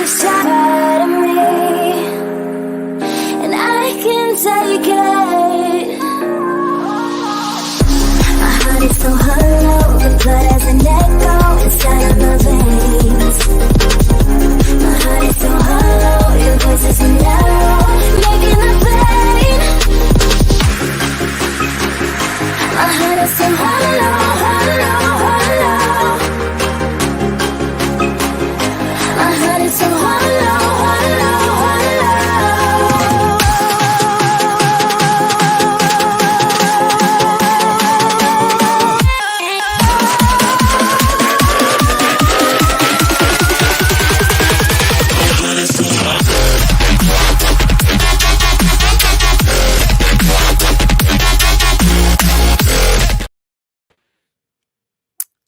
part of me, and I can take it. My heart is so hollow, the blood has an echo inside of my veins. My heart is so hollow, your voice is so narrow, making the pain. My heart is so hollow, hollow, hollow. My heart is so hollow, hollow, hollow.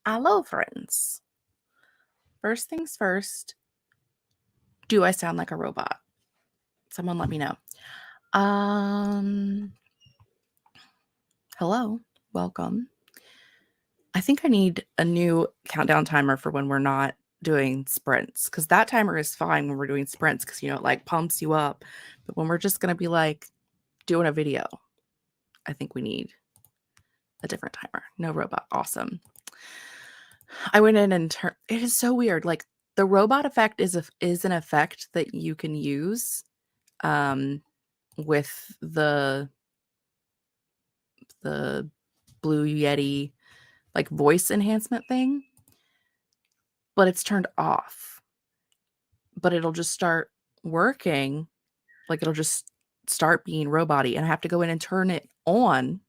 Hello, friends. First things first, do I sound like a robot? Someone let me know. Hello, welcome. I think I need a new countdown timer for when we're not doing sprints, because that timer is fine when we're doing sprints because, you know, it like pumps you up. But when we're just going to be like doing a video, I think we need a different timer. No robot. Awesome. I went in and it is so weird. Like the robot effect is an effect that you can use with the Blue Yeti like voice enhancement thing, but it's turned off. But it'll just start working, like it'll just start being robot-y, and I have to go in and turn it on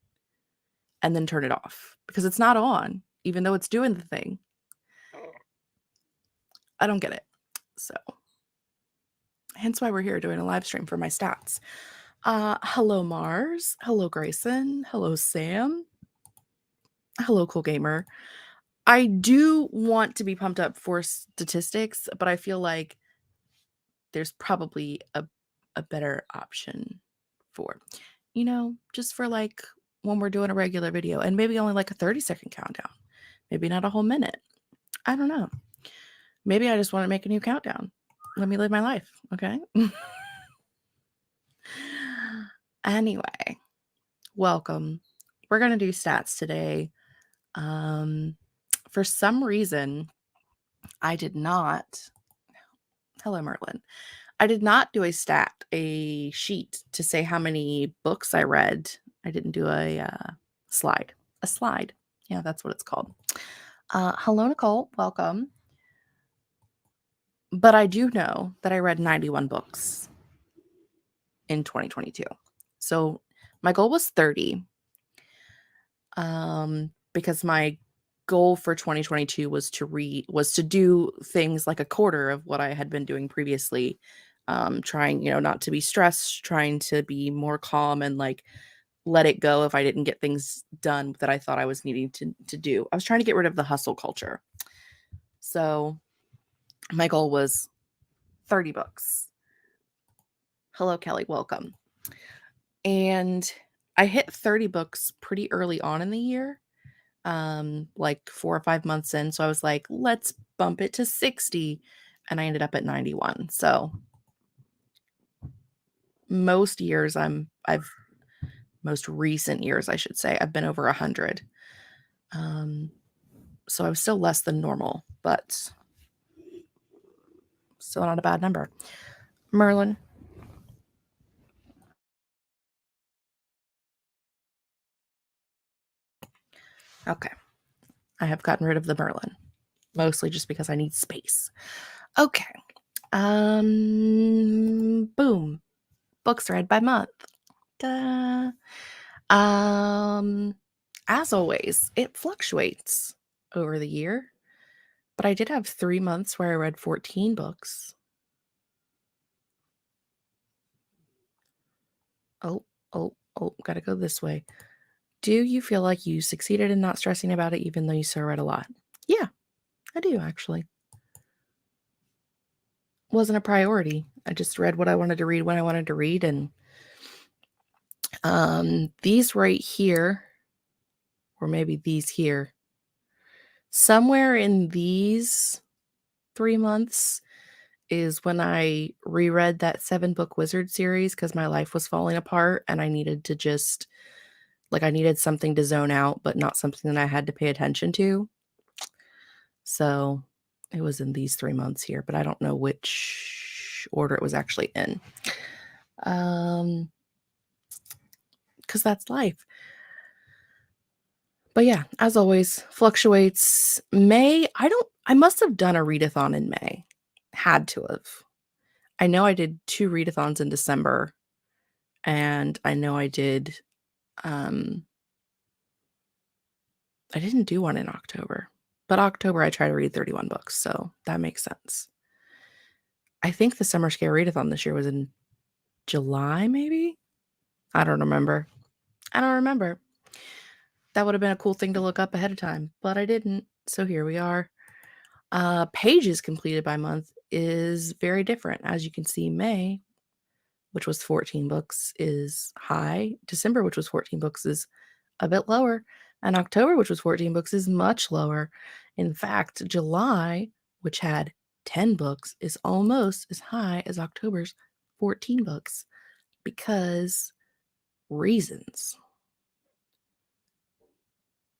and then turn it off because it's not on, even though it's doing the thing. I don't get it. So hence why we're here doing a live stream for my stats. Hello, Mars. Hello, Grayson. Hello, Sam. Hello, Cool Gamer. I do want to be pumped up for statistics, but I feel like there's probably a better option for, you know, just for like when we're doing a regular video and maybe only like a 30-second countdown, maybe not a whole minute. I don't know. Maybe I just want to make a new countdown. Let me live my life. Okay. Anyway, welcome. We're going to do stats today. For some reason, I did not. Hello, Merlin. I did not do a sheet to say how many books I read. I didn't do a slide. A slide. Yeah, that's what it's called. Hello, Nicole. Welcome. But I do know that I read 91 books in 2022. So my goal was 30. Because my goal for 2022 was to do things like a quarter of what I had been doing previously. Trying, you know, not to be stressed, trying to be more calm and like let it go if I didn't get things done that I thought I was needing to do. I was trying to get rid of the hustle culture. So my goal was 30 books. Hello, Kelly. Welcome. And I hit 30 books pretty early on in the year, like 4 or 5 months in. So I was like, let's bump it to 60. And I ended up at 91. So most recent years, I should say, I've been over 100. So I was still less than normal, but still not a bad number. Merlin. Okay. I have gotten rid of the Merlin, mostly just because I need space. Okay. Boom. Books read by month. Duh. As always, it fluctuates over the year, but I did have 3 months where I read 14 books. Oh, gotta go this way. Do you feel like you succeeded in not stressing about it, even though you still read a lot? Yeah, I do, actually. Wasn't a priority. I just read what I wanted to read when I wanted to read. And these right here, or maybe these here, somewhere in these 3 months is when I reread that 7-book wizard series because my life was falling apart and I needed to just I needed something to zone out, but not something that I had to pay attention to. So it was in these 3 months here, but I don't know which order it was actually in. Because that's life. But yeah, as always, fluctuates. May, I must have done a readathon in May. Had to have. I know I did 2 readathons in December, and I know I did, I didn't do one in October. But October, I try to read 31 books, so that makes sense. I think the Summer Scale Readathon this year was in July, maybe? I don't remember. That would have been a cool thing to look up ahead of time, but I didn't, so here we are. Pages completed by month is very different. As you can see, May, which was 14 books, is high. December, which was 14 books, is a bit lower. And October, which was 14 books, is much lower. In fact, July, which had 10 books, is almost as high as October's 14 books because reasons.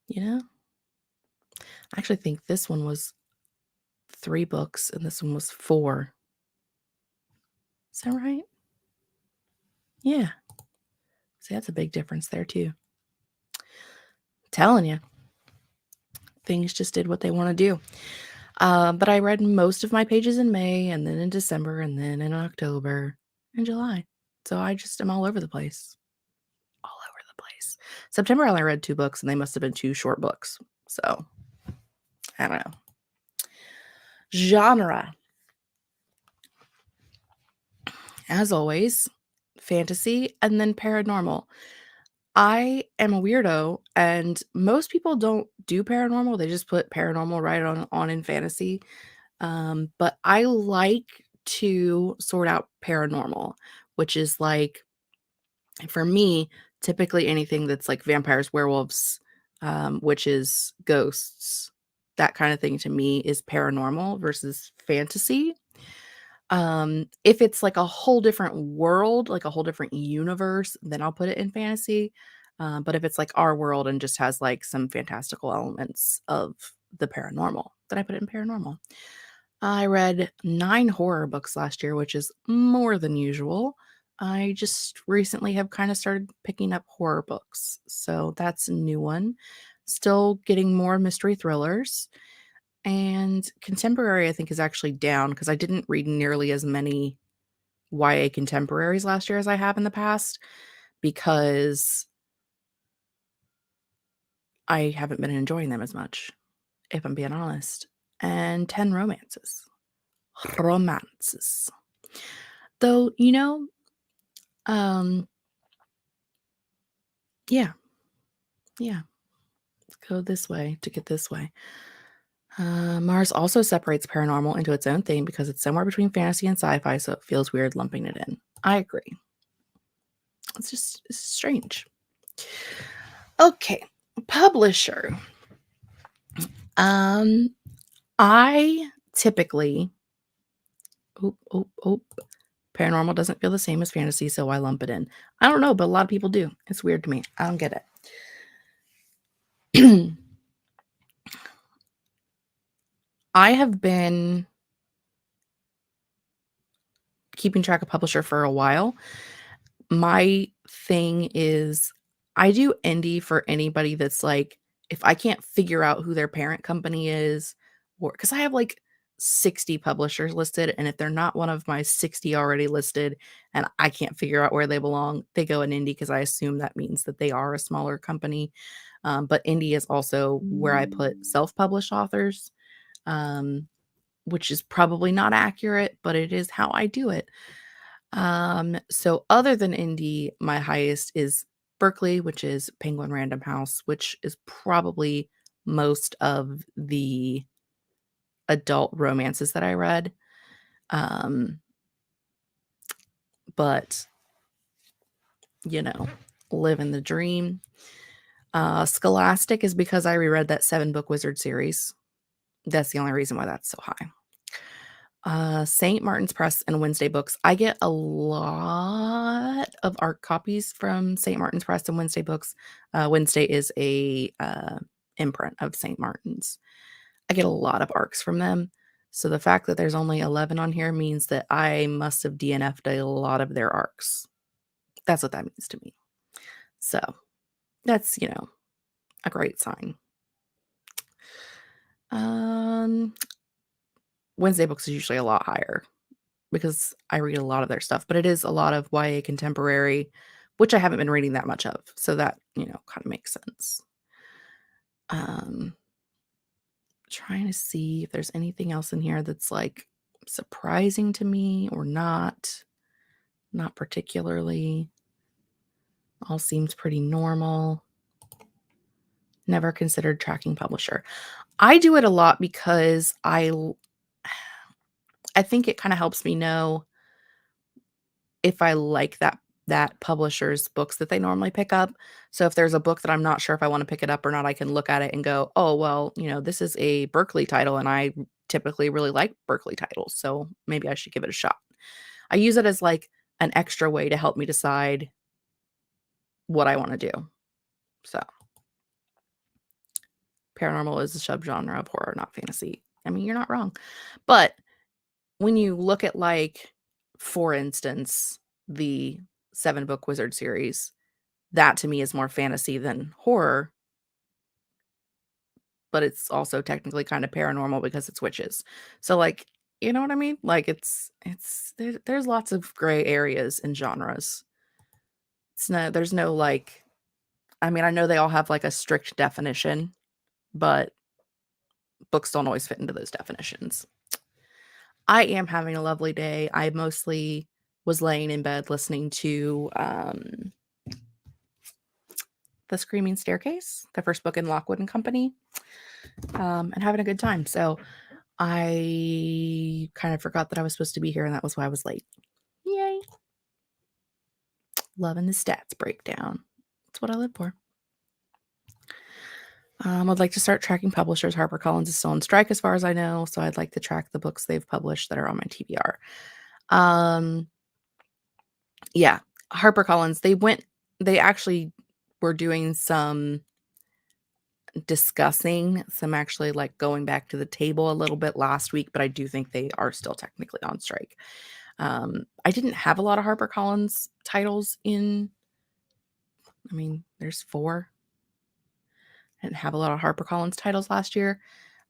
You know? I actually think this one was 3 books and this one was 4. Is that right? Yeah. See, that's a big difference there too. Telling you. Things just did what they want to do. But I read most of my pages in May and then in December and then in October and July. So I just am all over the place. All over the place. September, I only read 2 books and they must have been 2 short books. So I don't know. Genre. As always, fantasy and then paranormal. I am a weirdo, and most people don't do paranormal. They just put paranormal right on in fantasy. But I like to sort out paranormal, which is like, for me, typically anything that's like vampires, werewolves, witches, ghosts, that kind of thing to me is paranormal versus fantasy. If it's like a whole different world, like a whole different universe, then I'll put it in fantasy. But if it's like our world and just has like some fantastical elements of the paranormal, then I put it in paranormal. I read 9 horror books last year, which is more than usual. I just recently have kind of started picking up horror books. So that's a new one. Still getting more mystery thrillers. And contemporary, I think, is actually down because I didn't read nearly as many YA contemporaries last year as I have in the past because I haven't been enjoying them as much, if I'm being honest. And 10 romances. Romances. Though, yeah. Go this way to get this way. Mars also separates paranormal into its own thing because it's somewhere between fantasy and sci-fi, so it feels weird lumping it in. I agree. It's strange. Okay, publisher. I typically, paranormal doesn't feel the same as fantasy, so I lump it in. I don't know, but a lot of people do. It's weird to me. I don't get it. I have been keeping track of publisher for a while. My thing is I do indie for anybody that's like, if I can't figure out who their parent company is, or because I have like 60 publishers listed, and if they're not one of my 60 already listed and I can't figure out where they belong, they go in indie because I assume that means that they are a smaller company. But indie is also where I put self-published authors, which is probably not accurate, but it is how I do it. So other than indie, my highest is Berkeley, which is Penguin Random House, which is probably most of the adult romances that I read. But living the dream. Scholastic is because I reread that 7-book wizard series. That's the only reason why that's so high. St. Martin's Press and Wednesday Books. I get a lot of ARC copies from St. Martin's Press and Wednesday Books. Wednesday is a imprint of St. Martin's. I get a lot of ARCs from them. So the fact that there's only 11 on here means that I must have DNF'd a lot of their ARCs. That's what that means to me. So that's, a great sign. Wednesday Books is usually a lot higher because I read a lot of their stuff, but it is a lot of YA contemporary, which I haven't been reading that much of. So that, kind of makes sense. Trying to see if there's anything else in here that's like surprising to me or not. Not particularly. All seems pretty normal. Never considered tracking publisher. I do it a lot because I think it kind of helps me know if I like that publisher's books that they normally pick up. So if there's a book that I'm not sure if I want to pick it up or not, I can look at it and go, oh, well, this is a Berkeley title and I typically really like Berkeley titles. So maybe I should give it a shot. I use it as like an extra way to help me decide what I want to do. So paranormal is a subgenre of horror, not fantasy. I mean, you're not wrong. But when you look at, like, for instance, the 7-book Wizard series, that to me is more fantasy than horror. But it's also technically kind of paranormal because it's witches. So, like, you know what I mean? Like, there's lots of gray areas in genres. There's no, like, I mean, I know they all have, like, a strict definition, but books don't always fit into those definitions. I am having a lovely day. I mostly was laying in bed listening to The Screaming Staircase, the first book in Lockwood and Company, and having a good time. So I kind of forgot that I was supposed to be here, and that was why I was late. Yay. Loving the stats breakdown. That's what I live for. I'd like to start tracking publishers. HarperCollins is still on strike as far as I know, so I'd like to track the books they've published that are on my TBR. Yeah, HarperCollins, they actually were doing some discussing, some actually like going back to the table a little bit last week, but I do think they are still technically on strike. I didn't have a lot of HarperCollins titles there's 4. I didn't have a lot of HarperCollins titles last year,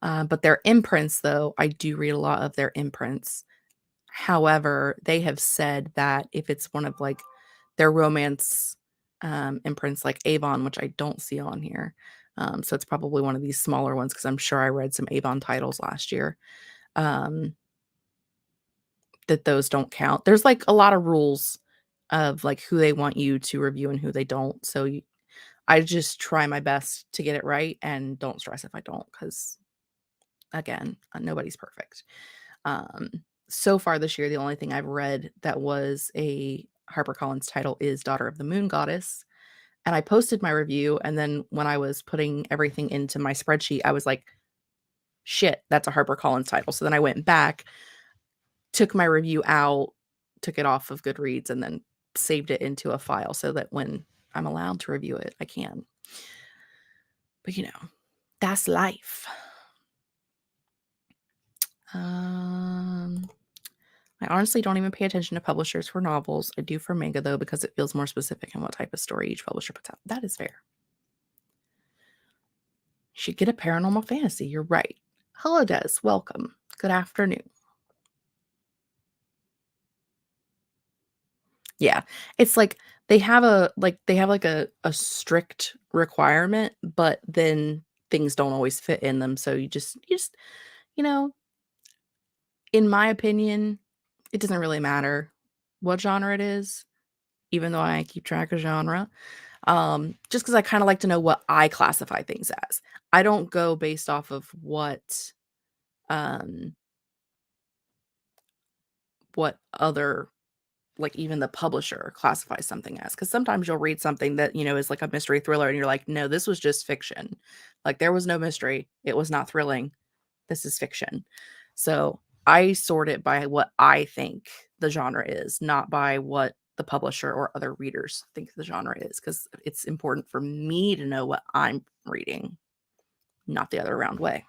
but their imprints, though, I do read a lot of their imprints. However, they have said that if it's one of like their romance imprints like Avon, which I don't see on here, so it's probably one of these smaller ones because I'm sure I read some Avon titles last year, that those don't count. There's like a lot of rules of like who they want you to review and who they don't. So I just try my best to get it right and don't stress if I don't, because again, nobody's perfect. So far this year, the only thing I've read that was a HarperCollins title is Daughter of the Moon Goddess. And I posted my review. And then when I was putting everything into my spreadsheet, I was like, shit, that's a HarperCollins title. So then I went back, took my review out, took it off of Goodreads, and then saved it into a file so that when I'm allowed to review it, I can. But that's life. I honestly don't even pay attention to publishers for novels. I do for manga, though, because it feels more specific in what type of story each publisher puts out. That is fair. Should get a paranormal fantasy. You're right. Hello, Des. Welcome. Good afternoon. Yeah, it's like they have a strict requirement, but then things don't always fit in them. So you just in my opinion, it doesn't really matter what genre it is, even though I keep track of genre. Just because I kind of like to know what I classify things as. I don't go based off of what other, like, even the publisher classifies something as. Because sometimes you'll read something that, is like a mystery thriller and you're like, no, this was just fiction. Like, there was no mystery. It was not thrilling. This is fiction. So I sort it by what I think the genre is, not by what the publisher or other readers think the genre is, because it's important for me to know what I'm reading, not the other round way.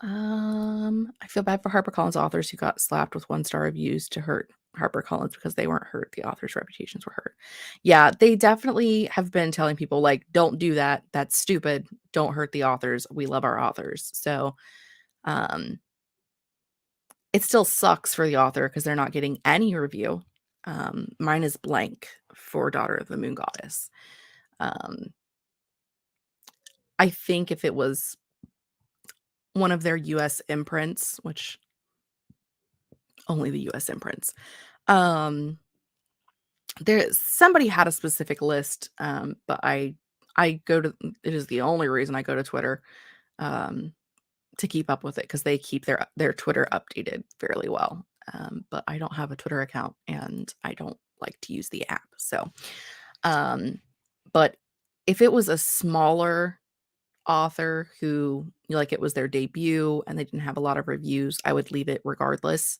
I feel bad for HarperCollins authors who got slapped with 1-star reviews to hurt HarperCollins because they weren't hurt. The authors' reputations were hurt. Yeah, they definitely have been telling people, like, don't do that. That's stupid. Don't hurt the authors. We love our authors. So, it still sucks for the author because they're not getting any review. Mine is blank for Daughter of the Moon Goddess. I think if it was one of their US imprints, which only the US imprints, somebody had a specific list, but I go to it is the only reason I go to Twitter to keep up with it, because they keep their Twitter updated fairly well. But I don't have a Twitter account and I don't like to use the app. So, but if it was a smaller author who, like, it was their debut and they didn't have a lot of reviews, I would leave it regardless,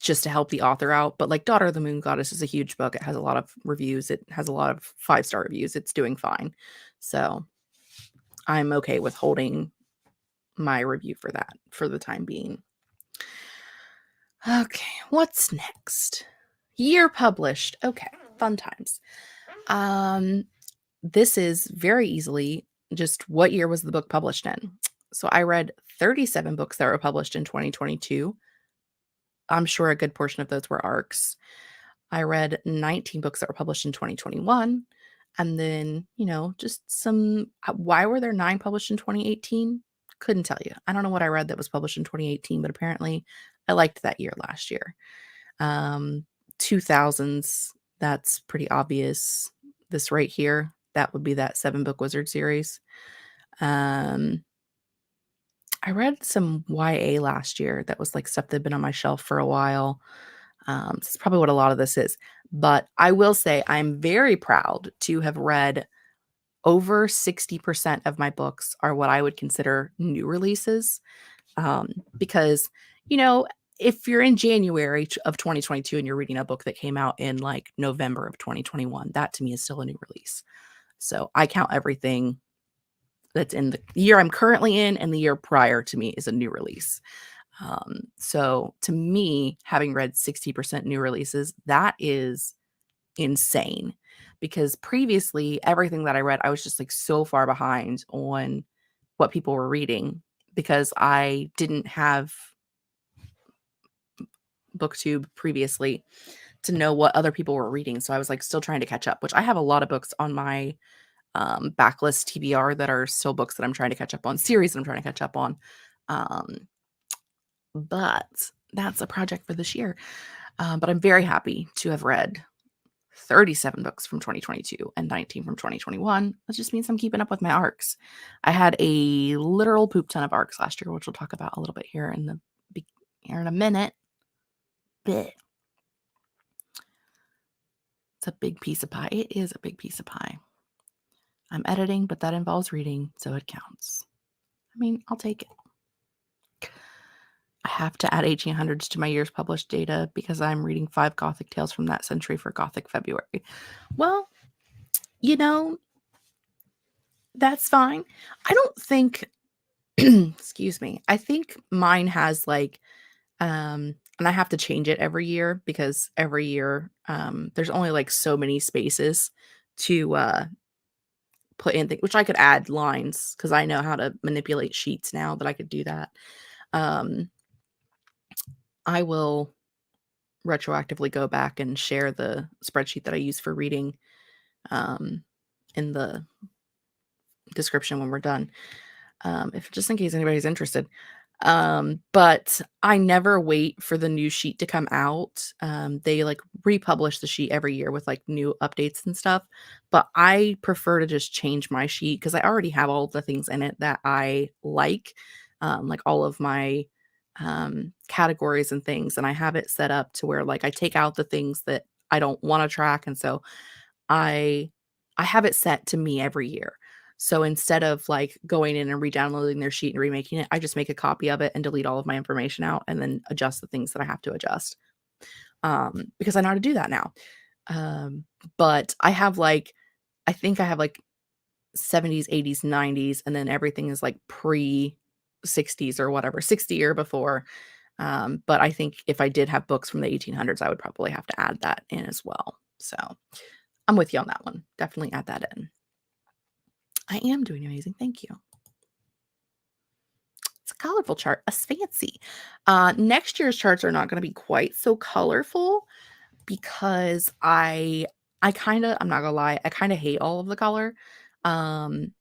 just to help the author out. But like Daughter of the Moon Goddess is a huge book. It has a lot of reviews. It has a lot of 5-star reviews. It's doing fine. So I'm okay with holding my review for that for the time being. Okay, what's next? Year published. Okay, fun times. This is very easily just what year was the book published in. So I read 37 books that were published in 2022. I'm sure a good portion of those were ARCs. I read 19 books that were published in 2021. And then, just some. Why were there 9 published in 2018? Couldn't tell you. I don't know what I read that was published in 2018, but apparently I liked that year last year. 2000s, that's pretty obvious. This right here, that would be that 7-book Wizard series. I read some YA last year that was like stuff that had been on my shelf for a while. This is probably what a lot of this is. But I will say I'm very proud to have read over 60% of my books are what I would consider new releases. Because, if you're in January of 2022 and you're reading a book that came out in like November of 2021, that to me is still a new release. So I count everything that's in the year I'm currently in, and the year prior to me is a new release. So to me, having read 60% new releases, that is insane, because previously everything that I read, I was just like so far behind on what people were reading because I didn't have BookTube previously to know what other people were reading. So I was like still trying to catch up, which I have a lot of books on my backlist TBR that are still books that I'm trying to catch up on, series that I'm trying to catch up on. But that's a project for this year. But I'm very happy to have read 37 books from 2022 and 19 from 2021. That just means I'm keeping up with my arcs. I had a literal poop ton of arcs last year, which we'll talk about a little bit here in a minute. It's a big piece of pie. It is a big piece of pie. I'm editing, but that involves reading, so it counts. I mean, I'll take it. I have to add 1800s to my year's published data because I'm reading 5 Gothic tales from that century for Gothic February. Well, that's fine. I don't think, excuse me, I think mine has like, and I have to change it every year because every year there's only like so many spaces to put in things, which I could add lines because I know how to manipulate sheets now that I could do that. I will retroactively go back and share the spreadsheet that I use for reading in the description when we're done, if just in case anybody's interested. But I never wait for the new sheet to come out. They like republish the sheet every year with like new updates and stuff, but I prefer to just change my sheet because I already have all the things in it that I like all of my categories and things, and I have it set up to where like I take out the things that I don't want to track, and so I have it set to me every year. So instead of like going in and re-downloading their sheet and remaking it, I just make a copy of it and delete all of my information out and then adjust the things that I have to adjust. Because I know how to do that now. But I have like, I think I have like 70s, 80s, 90s, and then everything is like pre 60s or whatever, 60 or before. But I think if I did have books from the 1800s, I would probably have to add that in as well. So I'm with you on that one. Definitely add that in. I am doing amazing. Thank you. It's a colorful chart. A fancy. Next year's charts are not going to be quite so colorful because I'm not gonna lie, I kind of hate all of the color. Um,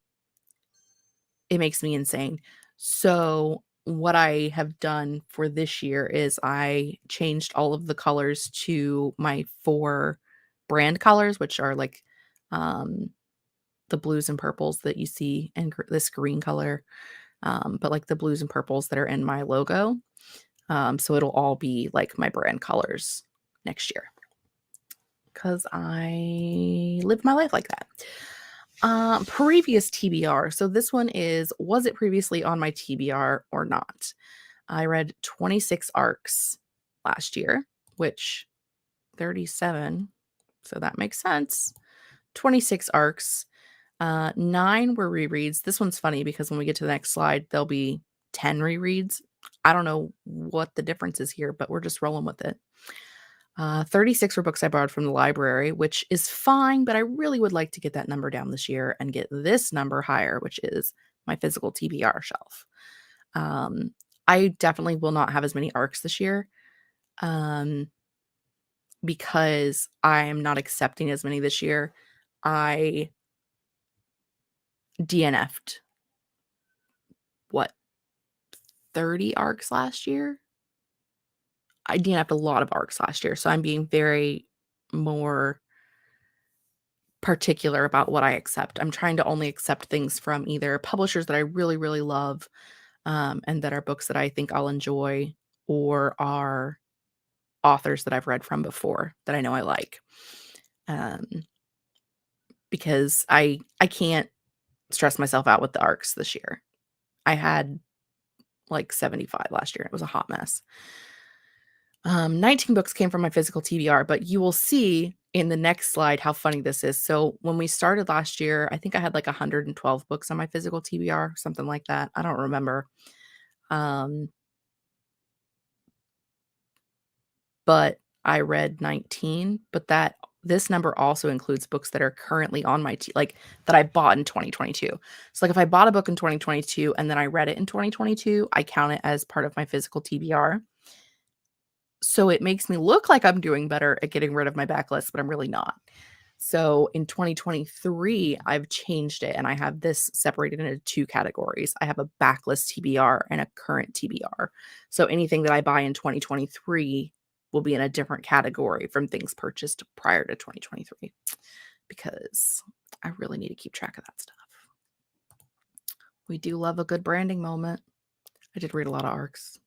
it makes me insane. So what I have done for this year is I changed all of the colors to my 4 brand colors, which are like the blues and purples that you see and this green color, but like the blues and purples that are in my logo. So it'll all be like my brand colors next year because I live my life like that. Previous TBR. So this one is, was it previously on my TBR or not? I read 26 arcs last year, which 37. So that makes sense. 26 arcs. 9 were rereads. This one's funny because when we get to the next slide, there'll be 10 rereads. I don't know what the difference is here, but we're just rolling with it. 36 were books I borrowed from the library, which is fine, but I really would like to get that number down this year and get this number higher, which is my physical TBR shelf. I definitely will not have as many arcs this year because I am not accepting as many this year. I DNF'd, what, 30 arcs last year? I DNF'd a lot of arcs last year, so I'm being very more particular about what I accept. I'm trying to only accept things from either publishers that I really, really love, and that are books that I think I'll enjoy, or are authors that I've read from before that I know I like. Because I can't stress myself out with the arcs this year. I had like 75 last year. It was a hot mess. 19 books came from my physical TBR, but you will see in the next slide how funny this is. So when we started last year, I think I had like 112 books on my physical TBR, something like that. I don't remember. But I read 19, but this number also includes books that are currently on my like that I bought in 2022. So like if I bought a book in 2022 and then I read it in 2022, I count it as part of my physical TBR. So it makes me look like I'm doing better at getting rid of my backlist, but I'm really not. So in 2023, I've changed it and I have this separated into 2 categories. I have a backlist TBR and a current TBR. So anything that I buy in 2023 will be in a different category from things purchased prior to 2023 because I really need to keep track of that stuff. We do love a good branding moment. I did read a lot of arcs.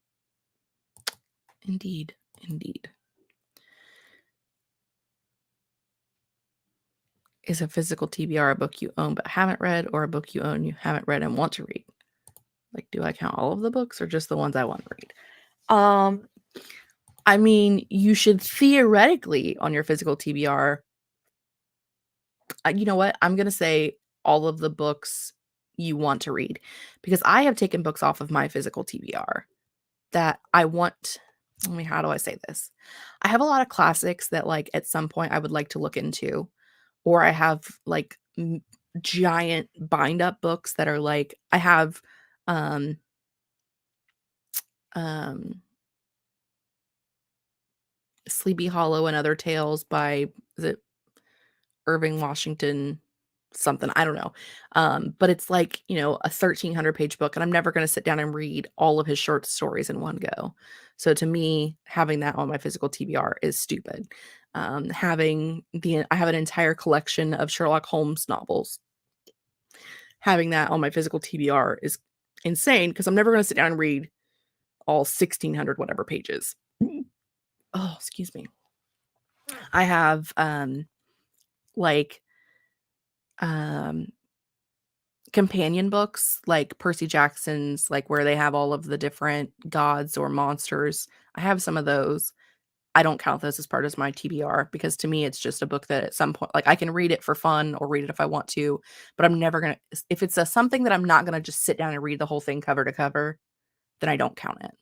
Indeed. Indeed. Is a physical TBR a book you own but haven't read, or a book you own you haven't read and want to read? Like, do I count all of the books or just the ones I want to read? I mean, you should theoretically on your physical TBR. You know what? I'm going to say all of the books you want to read because I have taken books off of my physical TBR that I want. How do I say this? I have a lot of classics that like at some point I would like to look into, or I have like giant bind up books that are like, I have Sleepy Hollow and Other Tales by, is it Irving Washington something? I don't know. But it's like, a 1,300 page book, and I'm never going to sit down and read all of his short stories in one go. So to me, having that on my physical TBR is stupid. I have an entire collection of Sherlock Holmes novels. Having that on my physical TBR is insane because I'm never going to sit down and read all 1,600 whatever pages. Oh, excuse me. I have companion books like Percy Jackson's, like where they have all of the different gods or monsters. I have some of those. I don't count those as part of my TBR because to me it's just a book that at some point, like I can read it for fun or read it if I want to, but I'm never gonna. If it's something that I'm not gonna just sit down and read the whole thing cover to cover, then I don't count it.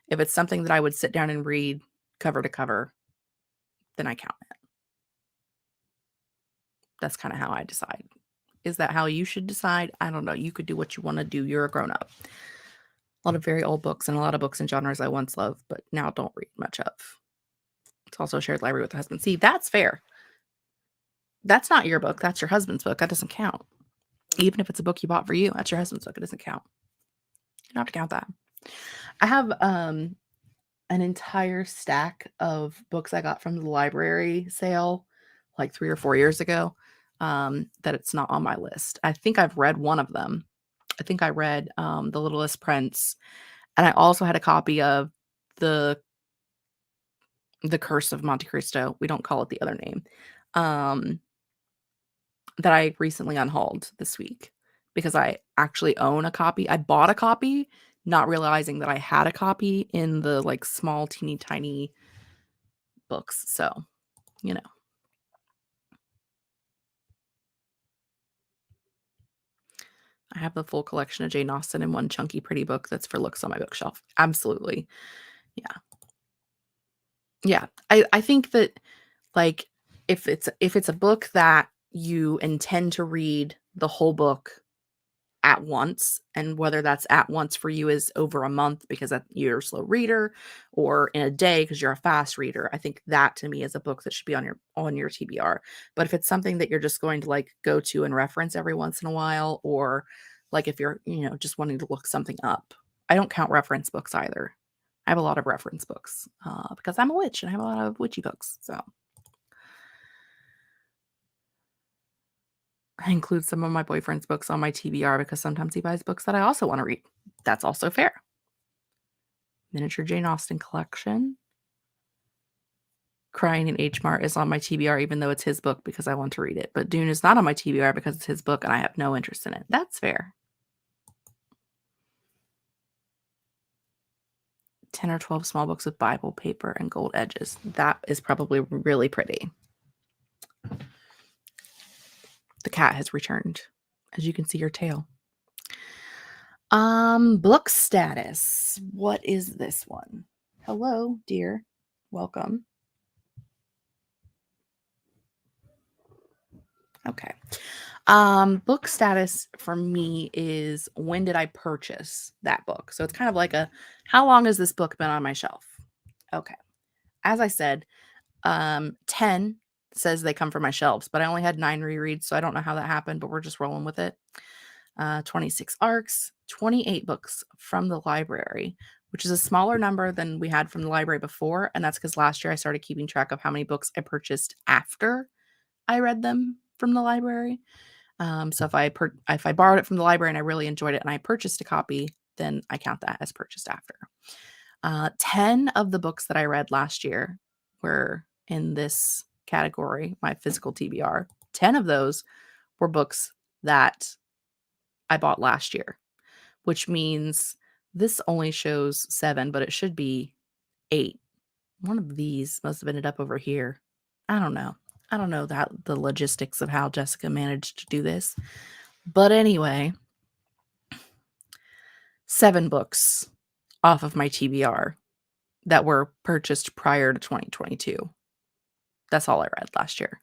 If it's something that I would sit down and read cover to cover, then I count it. That's kind of how I decide. Is that how you should decide? I don't know. You could do what you want to do. You're a grown up. A lot of very old books and a lot of books and genres I once loved, but now don't read much of. It's also a shared library with the husband. See, that's fair. That's not your book. That's your husband's book. That doesn't count. Even if it's a book you bought for you, that's your husband's book. It doesn't count. You don't have to count that. I have an entire stack of books I got from the library sale like 3 or 4 years ago that it's not on my list. I think I've read one of them. I think I read The Littlest Prince, and I also had a copy of the Curse of Monte Cristo. We don't call it the other name. That I recently unhauled this week because I actually own a copy. I bought a copy, not realizing that I had a copy in the like small, teeny tiny books. So, you know. I have the full collection of Jane Austen in one chunky, pretty book that's for looks on my bookshelf. Absolutely. Yeah. Yeah. I think that like if it's a book that you intend to read the whole book at once, and whether that's at once for you is over a month because you're a slow reader or in a day because you're a fast reader, I think that to me is a book that should be on your TBR. But if it's something that you're just going to like go to and reference every once in a while, or like if you're just wanting to look something up, I don't count reference books either. I have a lot of reference books because I'm a witch and I have a lot of witchy books. So I include some of my boyfriend's books on my TBR because sometimes he buys books that I also want to read. That's also fair. Miniature Jane Austen collection. Crying in H Mart is on my TBR even though it's his book because I want to read it. But Dune is not on my TBR because it's his book and I have no interest in it. That's fair. 10 or 12 small books with Bible paper and gold edges. That is probably really pretty. The cat has returned. As you can see, her tail. Book status. What is this one? Hello, dear. Welcome. Okay. Book status for me is when did I purchase that book? So it's kind of like how long has this book been on my shelf? Okay. As I said, 10 says they come from my shelves, but I only had 9 rereads, so I don't know how that happened, but we're just rolling with it. 26 ARCs, 28 books from the library, which is a smaller number than we had from the library before, and that's because last year I started keeping track of how many books I purchased after I read them from the library. So if I borrowed it from the library and I really enjoyed it and I purchased a copy, then I count that as purchased after. 10 of the books that I read last year were in this category, my physical TBR. 10 of those were books that I bought last year, which means this only shows 7, but it should be 8. One of these must have ended up over here. I don't know. I don't know the logistics of how Jessica managed to do this. But anyway, 7 books off of my TBR that were purchased prior to 2022. That's all I read last year.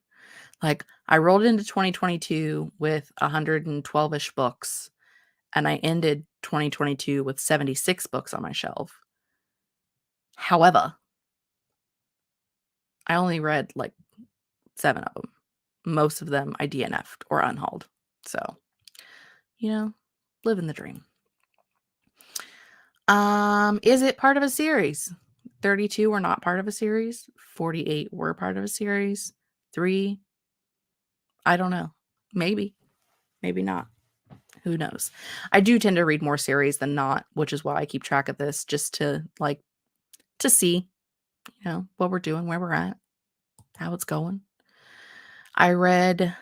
Like I rolled into 2022 with 112-ish books and I ended 2022 with 76 books on my shelf. However, I only read like 7 of them. Most of them I DNF'd or unhauled. So, living the dream. Is it part of a series? 32 were not part of a series. 48 were part of a series. 3, I don't know. Maybe not. Who knows? I do tend to read more series than not, which is why I keep track of this, just to see, what we're doing, where we're at, how it's going. I read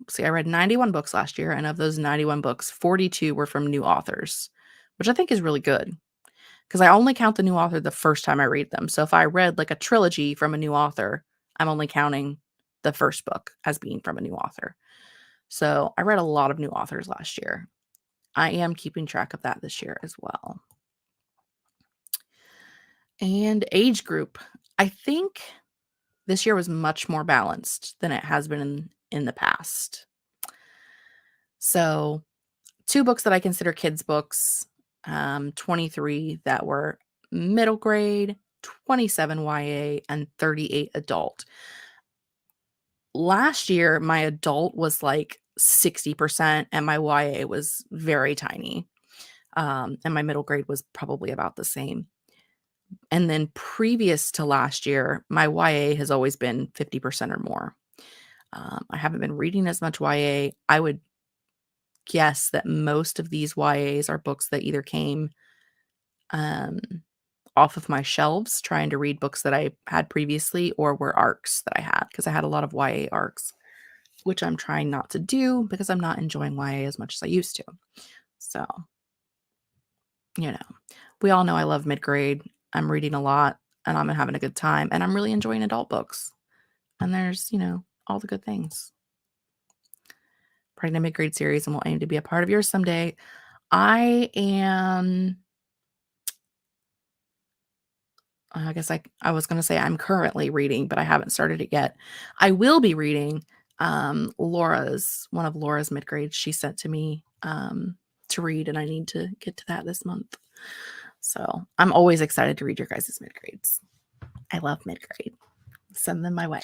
see, I read 91 books last year, and of those 91 books, 42 were from new authors, which I think is really good because I only count the new author the first time I read them. So if I read like a trilogy from a new author, I'm only counting the first book as being from a new author. So I read a lot of new authors last year. I am keeping track of that this year as well. And age group. I think this year was much more balanced than it has been in the past. So 2 books that I consider kids books, 23 that were middle grade, 27 YA, and 38 adult. Last year, my adult was like 60% and my YA was very tiny. And my middle grade was probably about the same. And then previous to last year, my YA has always been 50% or more. I haven't been reading as much YA. I would guess that most of these YAs are books that either came off of my shelves trying to read books that I had previously or were arcs that I had because I had a lot of YA arcs, which I'm trying not to do because I'm not enjoying YA as much as I used to. So, we all know I love mid-grade. I'm reading a lot and I'm having a good time and I'm really enjoying adult books. And there's, all the good things. Pregnant mid-grade series and will aim to be a part of yours someday. I guess I was going to say I'm currently reading, but I haven't started it yet. I will be reading one of Laura's mid-grades she sent to me to read, and I need to get to that this month. So I'm always excited to read your guys' mid-grades. I love mid-grade. Send them my way.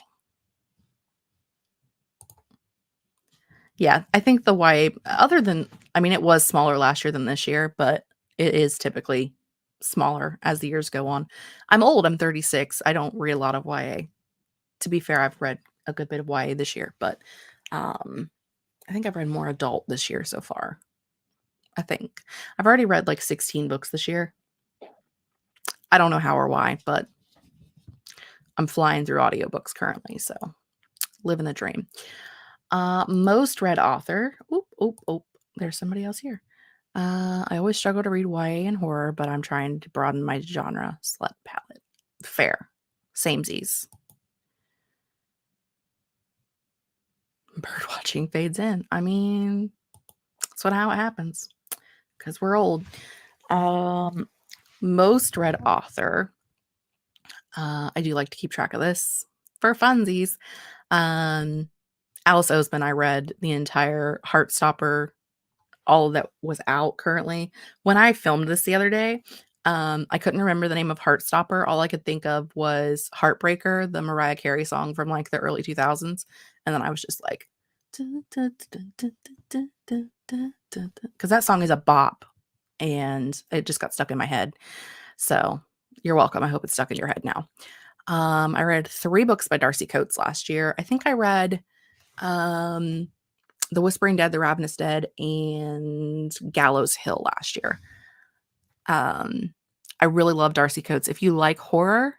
Yeah, I think the YA, it was smaller last year than this year, but it is typically smaller as the years go on. I'm old. I'm 36. I don't read a lot of YA. To be fair, I've read a good bit of YA this year, but I think I've read more adult this year so far. I think I've already read like 16 books this year. I don't know how or why, but I'm flying through audiobooks currently, so living the dream. Most read author. Oop. There's somebody else here. I always struggle to read YA and horror, but I'm trying to broaden my genre slut palette. Fair. Samesies. Bird watching fades in. That's how it happens. Because we're old. Most read author. I do like to keep track of this for funsies. Alice Oseman, I read the entire Heartstopper, all that was out currently. When I filmed this the other day, I couldn't remember the name of Heartstopper. All I could think of was Heartbreaker, the Mariah Carey song from like the early 2000s. And then I was just like, because that song is a bop and it just got stuck in my head. So you're welcome. I hope it's stuck in your head now. I read 3 books by Darcy Coates last year. I think I read The Whispering Dead, The Ravenous Dead, and Gallows Hill last year. I really love Darcy Coates. If you like horror,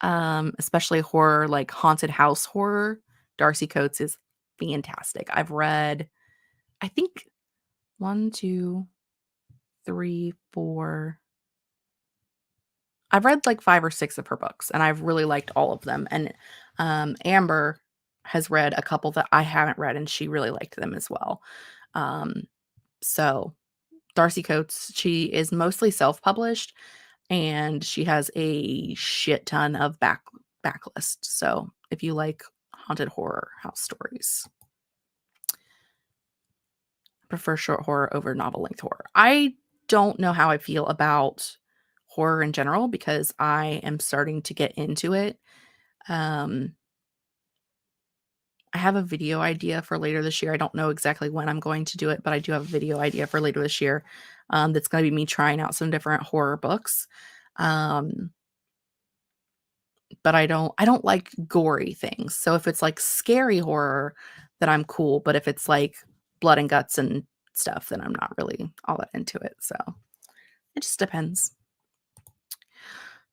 especially horror, like haunted house horror, Darcy Coates is fantastic. I've read, I think 1, 2, 3, 4. I've read like 5 or 6 of her books, and I've really liked all of them. And Amber has read a couple that I haven't read, and she really liked them as well. So Darcy Coates, she is mostly self-published, and she has a shit ton of backlist. So if you like haunted horror house stories, I prefer short horror over novel-length horror. I don't know how I feel about horror in general because I am starting to get into it. I have a video idea for later this year. I don't know exactly when I'm going to do it, but I do have a video idea for later this year. That's going to be me trying out some different horror books. But I don't like gory things. So if it's like scary horror, then I'm cool. But if it's like blood and guts and stuff, then I'm not really all that into it. So it just depends.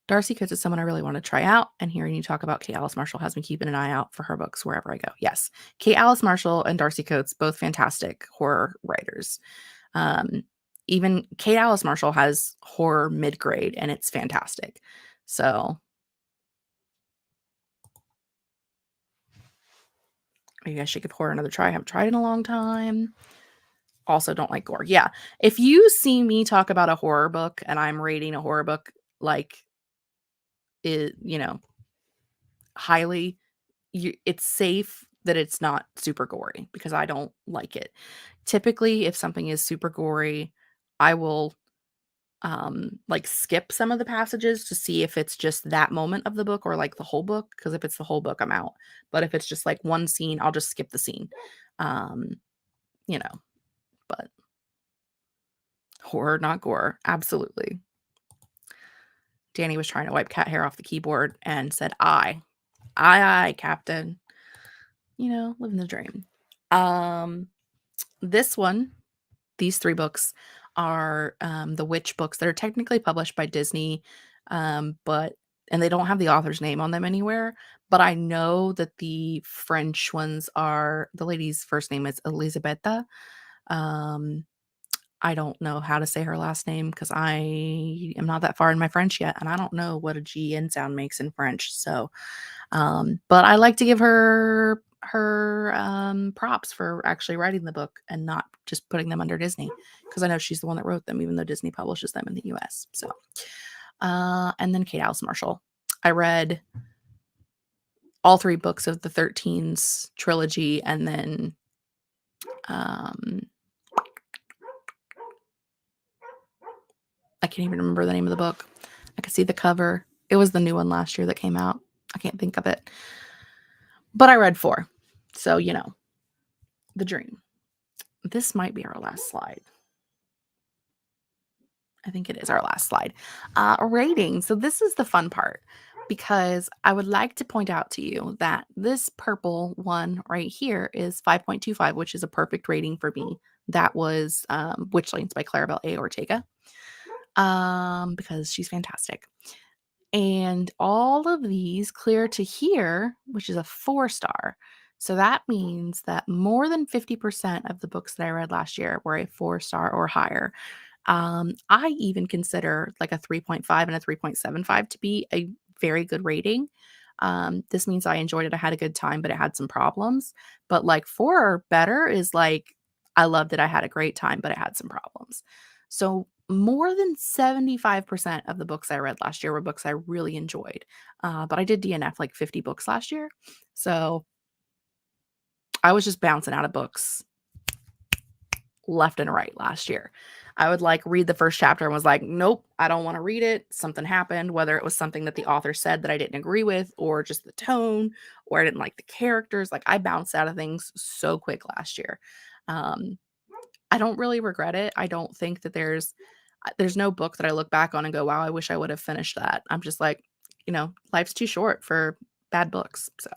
Darcy Coates is someone I really want to try out, and hearing you talk about Kate Alice Marshall has me keeping an eye out for her books wherever I go. Yes, Kate Alice Marshall and Darcy Coates, both fantastic horror writers. Even Kate Alice Marshall has horror mid-grade, and it's fantastic. So maybe I should give horror another try. I haven't tried it in a long time. Also don't like gore. Yeah. If you see me talk about a horror book and I'm rating a horror book like it, highly, it's safe that it's not super gory because I don't like it. Typically, if something is super gory, I will like skip some of the passages to see if it's just that moment of the book or like the whole book, because if it's the whole book I'm out, but if it's just like one scene I'll just skip the scene. You know, but horror, not gore, absolutely. Danny was trying to wipe cat hair off the keyboard and said aye captain, living the dream. These 3 books are the witch books that are technically published by Disney, and they don't have the author's name on them anywhere, but I know that the French ones are, the lady's first name is Elisabetta. I don't know how to say her last name because I am not that far in my French yet, and I don't know what a GN sound makes in French. So, but I like to give her props for actually writing the book and not just putting them under Disney, because I know she's the one that wrote them, even though Disney publishes them in the US. So, and then Kate Alice Marshall. I read all 3 books of the 13s trilogy, and then I can't even remember the name of the book. I could see the cover. It was the new one last year that came out. I can't think of it. But I read 4. So, the dream. This might be our last slide. I think it is our last slide. Rating. So this is the fun part, because I would like to point out to you that this purple one right here is 5.25, which is a perfect rating for me. That was Witchlings by Clarabelle A. Ortega, because she's fantastic. And all of these clear to here, which is a 4-star. So that means that more than 50% of the books that I read last year were a 4-star or higher. I even consider like a 3.5 and a 3.75 to be a very good rating. This means I enjoyed it. I had a good time, but it had some problems. But like 4 or better is like, I loved it. I had a great time, but it had some problems. So more than 75% of the books I read last year were books I really enjoyed. But I did DNF like 50 books last year. So I was just bouncing out of books left and right last year. I would like read the first chapter and was like, nope, I don't want to read it. Something happened, whether it was something that the author said that I didn't agree with, or just the tone, or I didn't like the characters. Like I bounced out of things so quick last year. I don't really regret it. I don't think that there's no book that I look back on and go, wow, I wish I would have finished that. I'm just like, life's too short for bad books. So,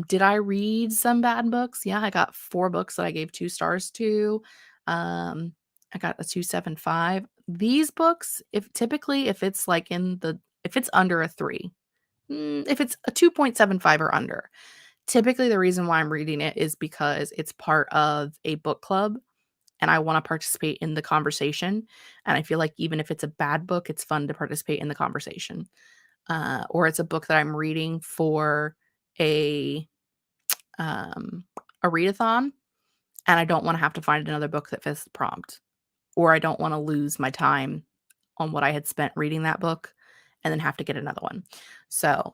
did I read some bad books? Yeah, I got 4 books that I gave 2 stars to. I got a 2.75. These books, if it's like if it's under a 3, if it's a 2.75 or under, typically the reason why I'm reading it is because it's part of a book club and I want to participate in the conversation. And I feel like even if it's a bad book, it's fun to participate in the conversation. Or it's a book that I'm reading for a readathon, and I don't want to have to find another book that fits the prompt, or I don't want to lose my time on what I had spent reading that book and then have to get another one. So,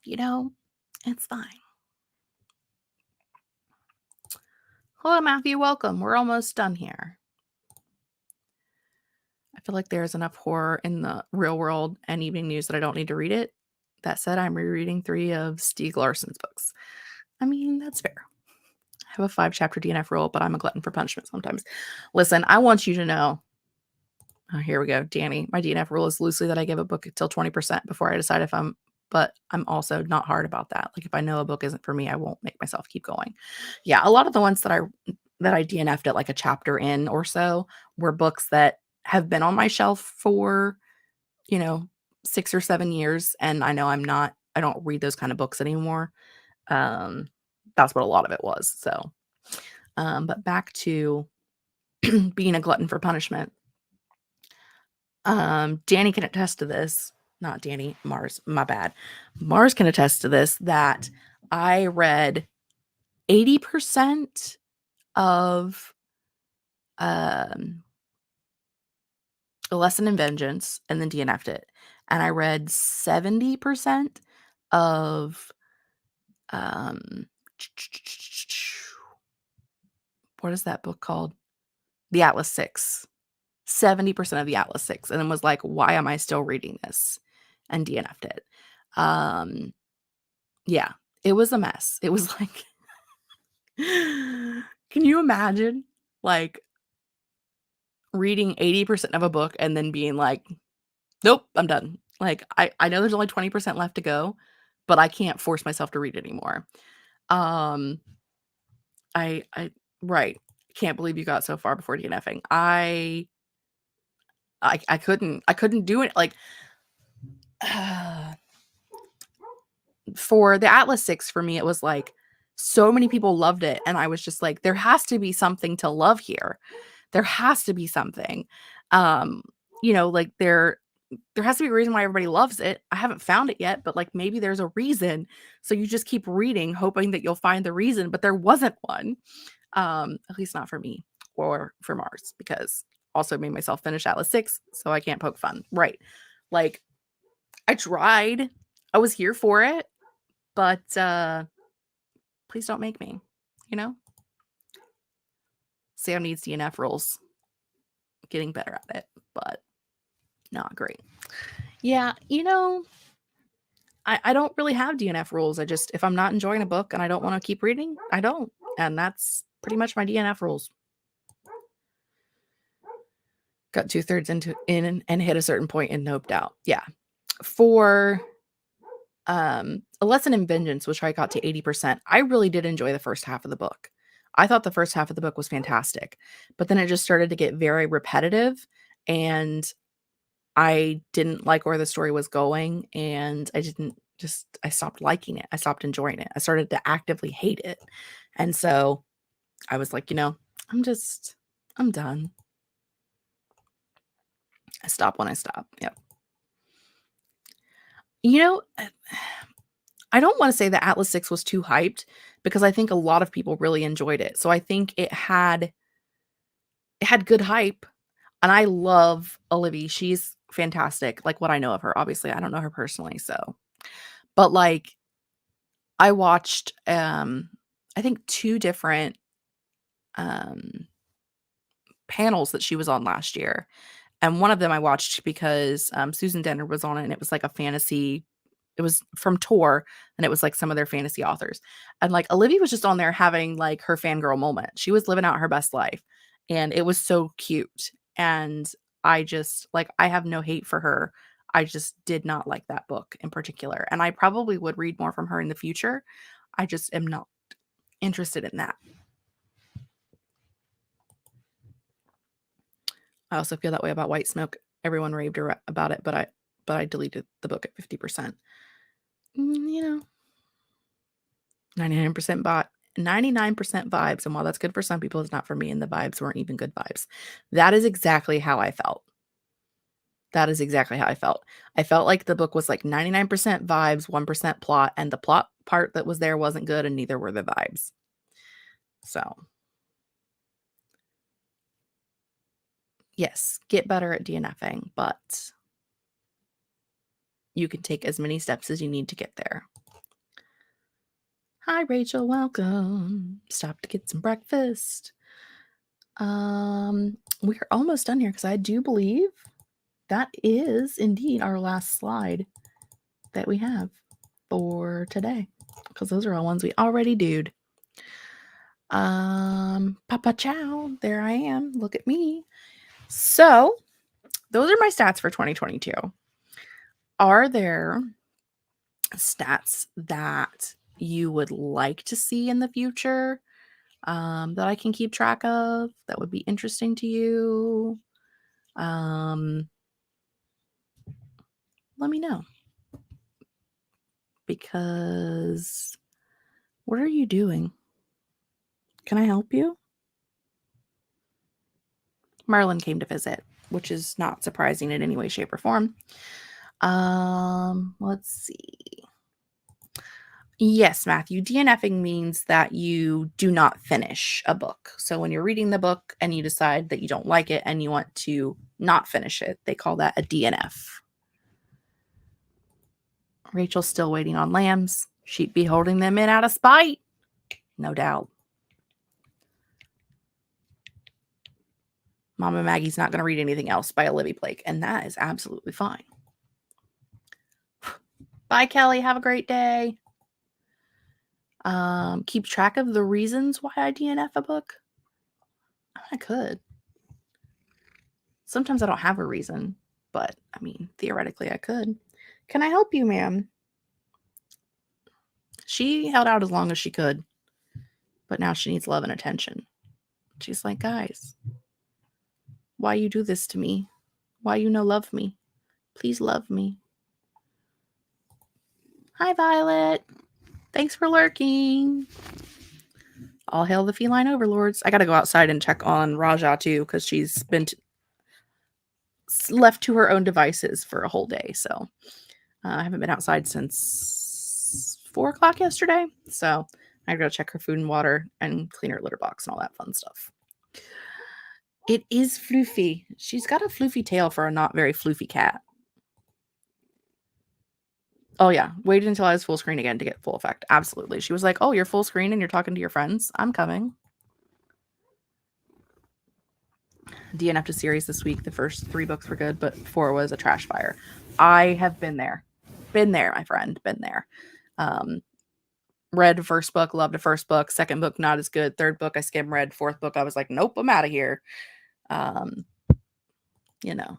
it's fine. Hello, Matthew. Welcome. We're almost done here. I feel like there's enough horror in the real world and evening news that I don't need to read it. That said, I'm rereading 3 of Stieg Larsson's books. I mean, that's fair. I have a 5-chapter DNF rule, but I'm a glutton for punishment sometimes. Listen, I want you to know. Oh, here we go. Danny, my DNF rule is loosely that I give a book till 20% before I decide but I'm also not hard about that. Like if I know a book isn't for me, I won't make myself keep going. Yeah, a lot of the ones that I DNF'd at like a chapter in or so were books that have been on my shelf for you know, 6 or 7 years, and I know I don't read those kind of books anymore. That's what a lot of it was. So, but back to being a glutton for punishment. Danny can attest to this. Not Danny, Mars, my bad. Mars can attest to this, that I read 80% of A Lesson in Vengeance and then DNF'd it. And I read 70% of um what is that book called? The Atlas 6. 70% of the Atlas 6, and then was like, why am I still reading this? And DNF'd it. Yeah, it was a mess. It was like, can you imagine like reading 80% of a book and then being like, nope, I'm done. Like, I know there's only 20% left to go, but I can't force myself to read anymore. Um, I right. Can't believe you got so far before DNFing. I couldn't do it. Like, for the Atlas 6, for me, it was like so many people loved it, and I was just like, there has to be something to love here. There has to be something. Like there has to be a reason why everybody loves it. I haven't found it yet, but like maybe there's a reason. So you just keep reading, hoping that you'll find the reason, but there wasn't one. At least not for me or for Mars, because also made myself finish Atlas 6, so I can't poke fun. Right. Like, I tried. I was here for it, but please don't make me, you know? Sam needs DNF rules. Getting better at it, but not great. Yeah, I don't really have DNF rules. If I'm not enjoying a book and I don't want to keep reading, I don't. And that's pretty much my DNF rules. Got 2/3 in and hit a certain point and noped out. Yeah. For A Lesson in Vengeance, which I got to 80%, I really did enjoy the first half of the book. I thought the first half of the book was fantastic, but then it just started to get very repetitive, and I didn't like where the story was going, and I stopped liking it. I stopped enjoying it. I started to actively hate it. And so I was like, I'm done. I stop when I stop. Yep. I don't want to say that Atlas 6 was too hyped, because I think a lot of people really enjoyed it. So I think it had good hype, and I love Olivia. She's fantastic. Like, what I know of her, obviously I don't know her personally, but like, I watched I think 2 different panels that she was on last year. And one of them I watched because Susan Denner was on it, and it was like a fantasy. It was from Tor, and it was like some of their fantasy authors. And like, Olivia was just on there having like her fangirl moment. She was living out her best life, and it was so cute. And I just like, I have no hate for her. I just did not like that book in particular. And I probably would read more from her in the future. I just am not interested in that. I also feel that way about White Smoke. Everyone raved about it, but I deleted the book at 50%. 99% bot, 99% vibes. And while that's good for some people, it's not for me. And the vibes weren't even good vibes. That is exactly how I felt. That is exactly how I felt. I felt like the book was like 99% vibes, 1% plot, and the plot part that was there wasn't good, and neither were the vibes. So, yes, get better at DNFing, but you can take as many steps as you need to get there. Hi, Rachel. Welcome. Stop to get some breakfast. We're almost done here, because I do believe that is indeed our last slide that we have for today, because those are all ones we already did. Papa Chow, there I am. Look at me. So those are my stats for 2022. Are there stats that you would like to see in the future, that I can keep track of, that would be interesting to you? let me know. Because what are you doing? Can I help you? Merlin came to visit, which is not surprising in any way, shape, or form. Let's see. Yes, Matthew, DNFing means that you do not finish a book. So when you're reading the book and you decide that you don't like it and you want to not finish it, they call that a DNF. Rachel's still waiting on lambs. She'd be holding them in out of spite. No doubt. Mama Maggie's not going to read anything else by Olivia Blake, and that is absolutely fine. Bye, Kelly. Have a great day. Keep track of the reasons why I DNF a book. I could. Sometimes I don't have a reason, but I mean, theoretically I could. Can I help you, ma'am? She held out as long as she could, but now she needs love and attention. She's like, guys, why you do this to me? Why you no love me? Please love me. Hi, Violet. Thanks for lurking. All hail the feline overlords. I got to go outside and check on Raja too, because she's been left to her own devices for a whole day. So I haven't been outside since 4 o'clock yesterday. So I got to check her food and water and clean her litter box and all that fun stuff. It is floofy. She's got a floofy tail for a not very floofy cat. Oh, yeah. Waited until I was full screen again to get full effect. Absolutely. She was like, oh, you're full screen and you're talking to your friends? I'm coming. DNF to series this week. The first 3 books were good, but 4 was a trash fire. I have been there. Been there, my friend. Been there. Read first book, loved the first book. Second book, not as good. Third book, I skim read. Fourth book, I was like, nope, I'm out of here. You know.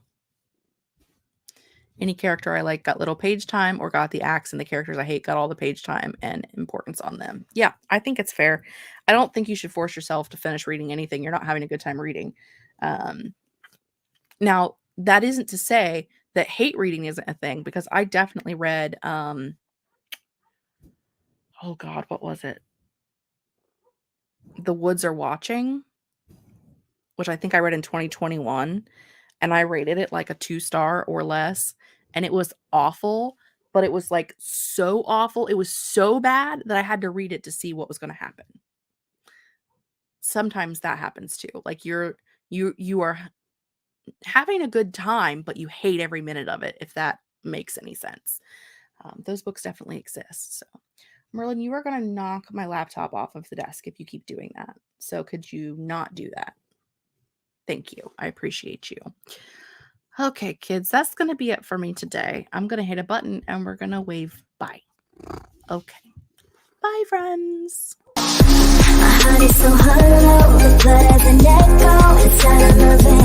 Any character I like got little page time or got the axe, and the characters I hate got all the page time and importance on them. Yeah, I think it's fair. I don't think you should force yourself to finish reading anything you're not having a good time reading. Now, that isn't to say that hate reading isn't a thing, because I definitely read, oh God, what was it? The Woods Are Watching, which I think I read in 2021. And I rated it like a 2-star or less. And it was awful, but it was like so awful. It was so bad that I had to read it to see what was going to happen. Sometimes that happens too. Like you are having a good time, but you hate every minute of it, if that makes any sense. Those books definitely exist. So Merlin, you are going to knock my laptop off of the desk if you keep doing that. So could you not do that? Thank you. I appreciate you. Okay, kids, that's going to be it for me today. I'm going to hit a button and we're going to wave bye. Okay. Bye, friends. My heart is so hollow, the blood as an echo inside of my veins.